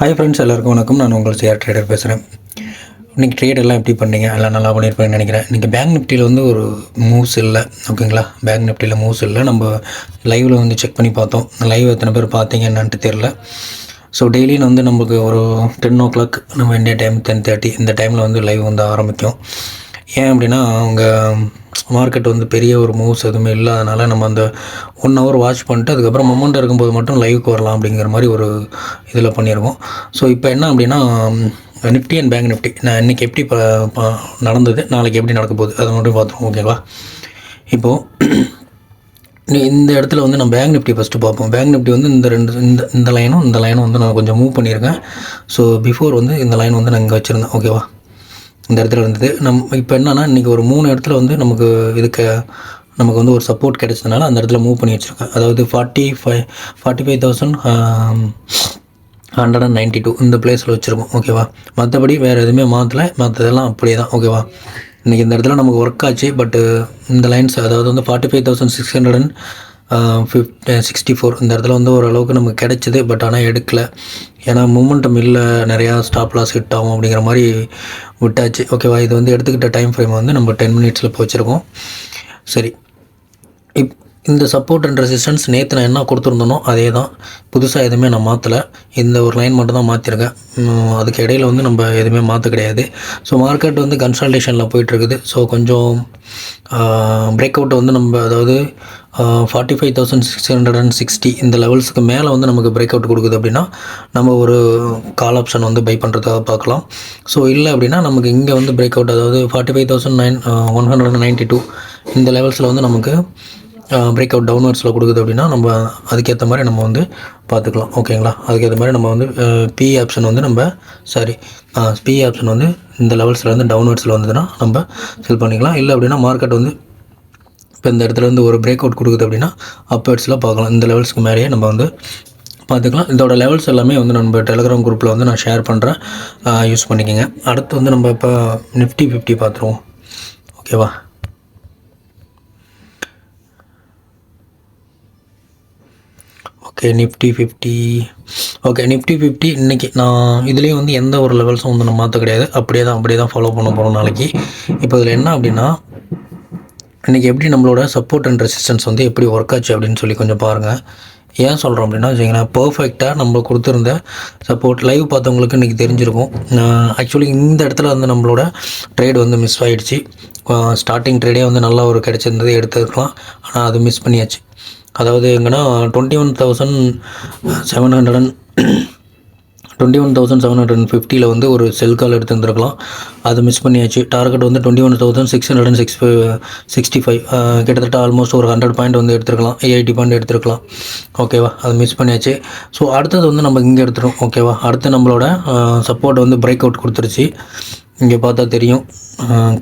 Hi friends, எல்லாருக்கும் வணக்கம். நான் உங்கள் ஷேர் ட்ரேடர் பேசுகிறேன். இன்றைக்கி ட்ரேடெல்லாம் எப்படி பண்ணீங்க? எல்லாம் நல்லா பண்ணியிருப்பேன்னு நினைக்கிறேன். இன்றைக்கி பேங்க் நிஃப்டியில் வந்து ஒரு மூவ்ஸ் இல்லை. ஓகேங்களா, பேங்க் நிஃப்டியில் மூவ்ஸ் இல்லை. நம்ம லைவில் வந்து செக் பண்ணி பார்த்தோம். லைவ் எத்தனை பேர் பார்த்தீங்க என்னன்ட்டு தெரில. ஸோ டெய்லியும் வந்து நமக்கு ஒரு 10 o'clock நம்ம இந்தியா டைம் 10:30 இந்த டைமில் வந்து லைவ் வந்து ஆரம்பிக்கும். ஏன் அப்படின்னா அவங்க மார்க்கெட் வந்து பெரிய ஒரு மூவ்ஸ் எதுவுமே இல்லாதனால நம்ம அந்த 1 hour வாட்ச் பண்ணிட்டு அதுக்கப்புறம் மொமெண்டம் இருக்கும்போது மட்டும் லைவுக்கு வரலாம் அப்படிங்கிற மாதிரி ஒரு இதில் பண்ணியிருக்கோம். ஸோ இப்போ என்ன அப்படின்னா நிஃப்டி அண்ட் பேங்க் நிஃப்டி நான் இன்றைக்கி எப்படி நடந்தது, நாளைக்கு எப்படி நடக்க போகுது அதை மட்டும் பார்த்துருவோம். ஓகேவா, இப்போது இந்த இடத்துல வந்து நான் பேங்க் நிஃப்டி ஃபஸ்ட்டு பார்ப்போம். பேங்க் நிஃப்டி வந்து இந்த லைனும் வந்து நான் கொஞ்சம் மூவ் பண்ணியிருக்கேன். ஸோ பிஃபோர் வந்து இந்த லைன் வந்து நான் இங்கே வச்சுருந்தேன். ஓகேவா, இந்த இடத்துல இருந்தது. இப்போ என்னென்னா இன்றைக்கி ஒரு 3 இடத்துல வந்து நமக்கு வந்து ஒரு சப்போர்ட் கிடைச்சதுனால அந்த இடத்துல மூவ் பண்ணி வச்சுருக்கேன். அதாவது 45,192 இந்த பிளேஸில் வச்சுருக்கோம். ஓகேவா, மற்றபடி வேறு எதுவுமே மாற்றலை, மற்றதெல்லாம் அப்படியே தான். ஓகேவா, இன்றைக்கி இந்த இடத்துல நமக்கு ஒர்க் ஆச்சு. பட்டு இந்த லைன்ஸ் அதாவது வந்து 45,664 இந்த இடத்துல வந்து ஓரளவுக்கு நமக்கு கிடைச்சிது. பட் ஆனால் எடுக்கலை, ஏன்னா மூமெண்டம் இல்லை, நிறையா ஸ்டாப் லாஸ் ஹிட் ஆகும் அப்படிங்கிற மாதிரி விட்டாச்சு. ஓகேவா, இது வந்து எடுத்துக்கிட்ட டைம் ஃப்ரேம் வந்து நம்ம 10 minutes இப்போ வச்சுருக்கோம். சரி, இந்த சப்போர்ட் அண்ட் ரெசிஸ்டன்ஸ் நேற்று நான் என்ன கொடுத்துருந்தனோ அதே தான், புதுசாக எதுவுமே நான் மாற்றலை. இந்த ஒரு லைன் மட்டும் தான் மாற்றிருக்கேன். அதுக்கு இடையில் வந்து நம்ம எதுவுமே மாற்ற கிடையாது. ஸோ மார்க்கெட் வந்து கன்சல்டேஷனில் போயிட்டுருக்குது. ஸோ கொஞ்சம் பிரேக் அவுட் வந்து நம்ம அதாவது 45,660 இந்த லெவல்ஸுக்கு மேலே வந்து நமக்கு பிரேக் அவுட் கொடுக்குது அப்படின்னா நம்ம ஒரு கால் ஆப்ஷன் வந்து பை பண்ணுறதுக்காக பார்க்கலாம். ஸோ இல்லை அப்படின்னா நமக்கு இங்கே வந்து பிரேக் அவுட் அதாவது 45,192 இந்த லெவல்ஸில் வந்து நமக்கு பிரேக் அவுட் டவுன்வர்ட்ஸில் கொடுக்குது அப்படின்னா நம்ம அதுக்கேற்ற மாதிரி நம்ம வந்து பார்த்துக்கலாம். ஓகேங்களா, அதுக்கேற்ற மாதிரி நம்ம வந்து பி ஆப்ஷன் வந்து பி ஆப்ஷன் வந்து இந்த லெவல்ஸில் வந்து டவுன்வர்ட்ஸில் வந்ததுன்னா நம்ம செல் பண்ணிக்கலாம். இல்லை அப்படின்னா மார்க்கெட் வந்து இப்போ இந்த இடத்துல வந்து ஒரு பிரேக் அவுட் கொடுக்குது அப்படின்னா அப்வர்ட்ஸில் பார்க்கலாம். இந்த லெவல்ஸ்க்கு மேலேயே நம்ம வந்து பார்த்துக்கலாம். இதோட லெவல்ஸ் எல்லாமே வந்து நம்ம டெலிகிராம் குரூப்பில் வந்து நான் ஷேர் பண்ணுறேன், யூஸ் பண்ணிக்கோங்க. அடுத்து வந்து நம்ம இப்போ நிஃப்டி 50 பார்த்துருவோம். ஓகேவா, நிஃப்டி 50 நிஃப்டி 50 இன்றைக்கி நான் இதுலேயும் வந்து எந்த ஒரு லெவல்ஸும் வந்து நான் மாற்ற கிடையாது. அப்படியே தான் ஃபாலோ பண்ண போகிறோம் நாளைக்கு. இப்போ இதில் என்ன அப்படின்னா இன்றைக்கி எப்படி நம்மளோட சப்போர்ட் அண்ட் ரெசிஸ்டன்ஸ் வந்து எப்படி ஒர்க் ஆச்சு அப்படின்னு சொல்லி கொஞ்சம் பாருங்கள். ஏன் சொல்கிறோம் அப்படின்னா வச்சிங்கன்னா பர்ஃபெக்டாக நம்ம கொடுத்துருந்த சப்போர்ட் லைவ் பார்த்தவங்களுக்கு இன்றைக்கி தெரிஞ்சிருக்கும். ஆக்சுவலி இந்த இடத்துல வந்து நம்மளோட ட்ரேட் வந்து மிஸ் ஆகிடுச்சு. ஸ்டார்டிங் ட்ரேடே வந்து நல்லா ஒரு கிடச்சிருந்தது, எடுத்துருக்கலாம். ஆனால் அது மிஸ் பண்ணியாச்சு. அதாவது எங்கன்னா 21,750 வந்து ஒரு செல் கால் எடுத்துருந்துருக்கலாம், அது மிஸ் பண்ணியாச்சு. டார்கெட் வந்து 21,665 கிட்டத்தட்ட ஆல்மோஸ்ட் ஒரு 100 பாயிண்ட் வந்து எடுத்துருக்கலாம், 80 பாயிண்ட் எடுத்துருக்கலாம். ஓகேவா, அது மிஸ் பண்ணியாச்சு. ஸோ அடுத்தது வந்து நம்ம இங்கே எடுத்துரும். ஓகேவா, அடுத்து நம்மளோட சப்போர்ட் வந்து பிரேக் அவுட் கொடுத்துருச்சு. இங்கே பார்த்தா தெரியும்,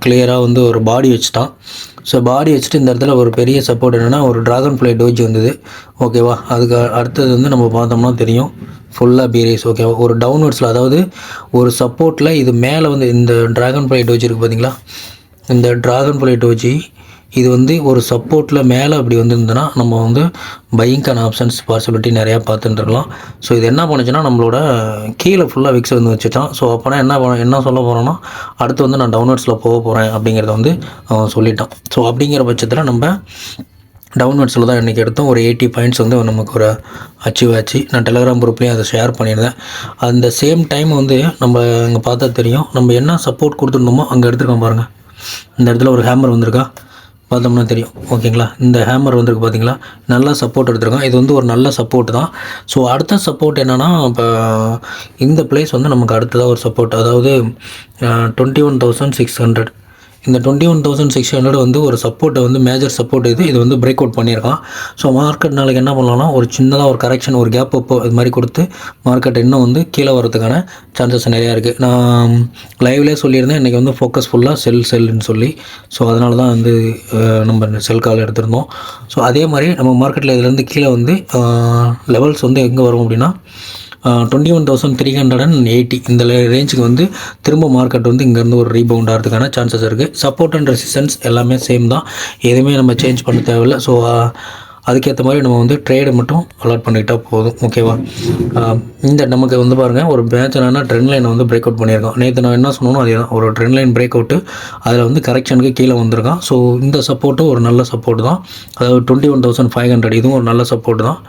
கிளியராக வந்து ஒரு பாடி வச்சுட்டான். ஸோ பாடி வச்சுட்டு இந்த இடத்துல ஒரு பெரிய சப்போர்ட் என்னென்னா ஒரு ட்ராகன் ஃப்ளை டோஜி வந்தது. ஓகேவா, அதுக்கு அடுத்தது வந்து நம்ம பார்த்தோம்னா தெரியும் ஃபுல்லாக பீரேஸ். ஓகேவா, ஒரு டவுன்வர்ட்ஸில் அதாவது ஒரு சப்போர்ட்டில் இது மேலே வந்து இந்த ட்ராகன் ஃப்ளை டோஜி இருக்குது பார்த்தீங்களா, இந்த ட்ராகன் ஃப்ளை டோஜி இது வந்து ஒரு சப்போர்ட்டில் மேலே அப்படி வந்துருந்ததுன்னா நம்ம வந்து பையிங்கான ஆப்ஷன்ஸ் பாசிபிலிட்டி நிறையா பார்த்துட்டுருக்கலாம். ஸோ இது என்ன பண்ணுச்சுன்னா நம்மளோட கீழே ஃபுல்லாக விக்ஸ் வந்து வச்சுட்டான். ஸோ அப்போனா என்ன சொல்ல போகிறோன்னா அடுத்து வந்து நான் டவுன்வர்ட்ஸில் போக போகிறேன் அப்படிங்கிறத வந்து அவன் சொல்லிட்டான். ஸோ அப்படிங்கிற பட்சத்தில் நம்ம டவுன்வர்ட்ஸில் தான் இன்றைக்கி எடுத்தோம். ஒரு 80 பாயிண்ட்ஸ் வந்து நமக்கு ஒரு அச்சீவ் ஆச்சு. நான் டெலிகிராம் குரூப்லேயும் அதை ஷேர் பண்ணியிருந்தேன். அந்த சேம் டைம் வந்து நம்ம இங்கே பார்த்தா தெரியும், நம்ம என்ன சப்போர்ட் கொடுத்துருந்தோமோ அங்கே எடுத்துருக்கோம் பாருங்கள். இந்த இடத்துல ஒரு ஹேமர் வந்திருக்கா பார்த்தோம்னா தெரியும். ஓகேங்களா, இந்த ஹேமர் வந்துருக்கு பார்த்தீங்களா, நல்லா சப்போர்ட் எடுத்துருக்கோம். இது வந்து ஒரு நல்ல சப்போர்ட் தான். ஸோ அடுத்த சப்போர்ட் என்னென்னா இப்போ இந்த பிளேஸ் வந்து நமக்கு அடுத்ததாக ஒரு சப்போர்ட், அதாவது 21,600 இந்த 21,600 வந்து ஒரு சப்போர்ட்டை வந்து மேஜர் சப்போர்ட் இது வந்து பிரேக் அவுட் பண்ணியிருக்கான். ஸோ மார்க்கெட் நாளைக்கு என்ன பண்ணலாம்னா ஒரு சின்னதாக ஒரு கரெக்ஷன், ஒரு கேப் அப்போ இது மாதிரி கொடுத்து மார்க்கெட் இன்னும் வந்து கீழே வரதுக்கான சான்சஸ் நிறையா இருக்குது. நான் லைவ்லேயே சொல்லியிருந்தேன் இன்றைக்கி வந்து ஃபோக்கஸ் ஃபுல்லாக செல்லுன்னு சொல்லி. ஸோ அதனால தான் வந்து நம்ம செல் கால் எடுத்திருந்தோம். ஸோ அதே மாதிரி நம்ம மார்க்கெட்டில் இதுலேருந்து கீழே வந்து லெவல்ஸ் வந்து எங்கே வரும் அப்படின்னா 21,380 இந்த ரேஞ்சுக்கு வந்து திரும்ப மார்க்கெட் வந்து இங்கேருந்து ஒரு ரீபவுண்ட் ஆகிறதுக்கான சான்சஸ் இருக்குது. சப்போர்ட் அண்ட் ரெசிஸ்டன்ஸ் எல்லாமே சேம் தான், எதுவுமே நம்ம சேஞ்ச் பண்ண தேவையில்லை. ஸோ அதுக்கேற்ற மாதிரி நம்ம வந்து ட்ரேடு மட்டும் அலாட் பண்ணிக்கிட்டால் போதும். ஓகேவா? இந்த நமக்கு வந்து பாருங்கள், ஒரு பேட்ச் என்னன்னா ட்ரெண்ட் லைனை வந்து பிரேக் அவுட் பண்ணியிருக்கோம். நேற்று நான் என்ன சொன்னோம் அதே தான், ஒரு ட்ரெண்ட் லைன் பிரேக் அவுட்டு, அதில் வந்து கரெக்ஷனுக்கு கீழே வந்திருக்கான். ஸோ இந்த சப்போர்ட்டும் ஒரு நல்ல சப்போர்ட் தான். அதாவது 21,500 இதுவும் ஒரு நல்ல சப்போர்ட் தான்.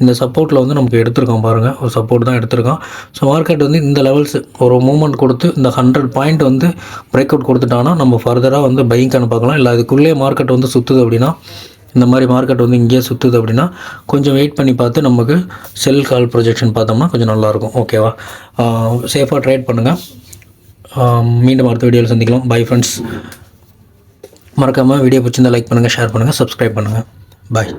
இந்த சப்போர்ட்டில் வந்து நமக்கு எடுத்திருக்கோம் பாருங்கள், ஒரு சப்போர்ட் தான் எடுத்திருக்கோம். ஸோ மார்க்கெட் வந்து இந்த லெவல்ஸ் ஒரு மூவ்மெண்ட் கொடுத்து இந்த 100 பாயிண்ட் வந்து பிரேக் அவுட் கொடுத்துட்டாங்கன்னா நம்ம ஃபர்தராக வந்து பைக்கான பார்க்கலாம். இல்லை அதுக்குள்ளே மார்க்கெட் வந்து சுற்றுது அப்படின்னா, இந்த மாதிரி மார்க்கெட் வந்து இங்கேயே சுற்றுது அப்படின்னா கொஞ்சம் வெயிட் பண்ணி பார்த்து நமக்கு செல் கால் ப்ரொஜெக்ஷன் பார்த்தோம்னா கொஞ்சம் நல்லாயிருக்கும். ஓகேவா? சேஃபாக ட்ரேட் பண்ணுங்கள். மீண்டும் அடுத்த வீடியோவில் சந்திக்கலாம். Bye friends. மறக்காமல் வீடியோ பிடிச்சிருந்தால் லைக் பண்ணுங்கள், ஷேர் பண்ணுங்கள், சப்ஸ்கிரைப் பண்ணுங்கள். பாய்.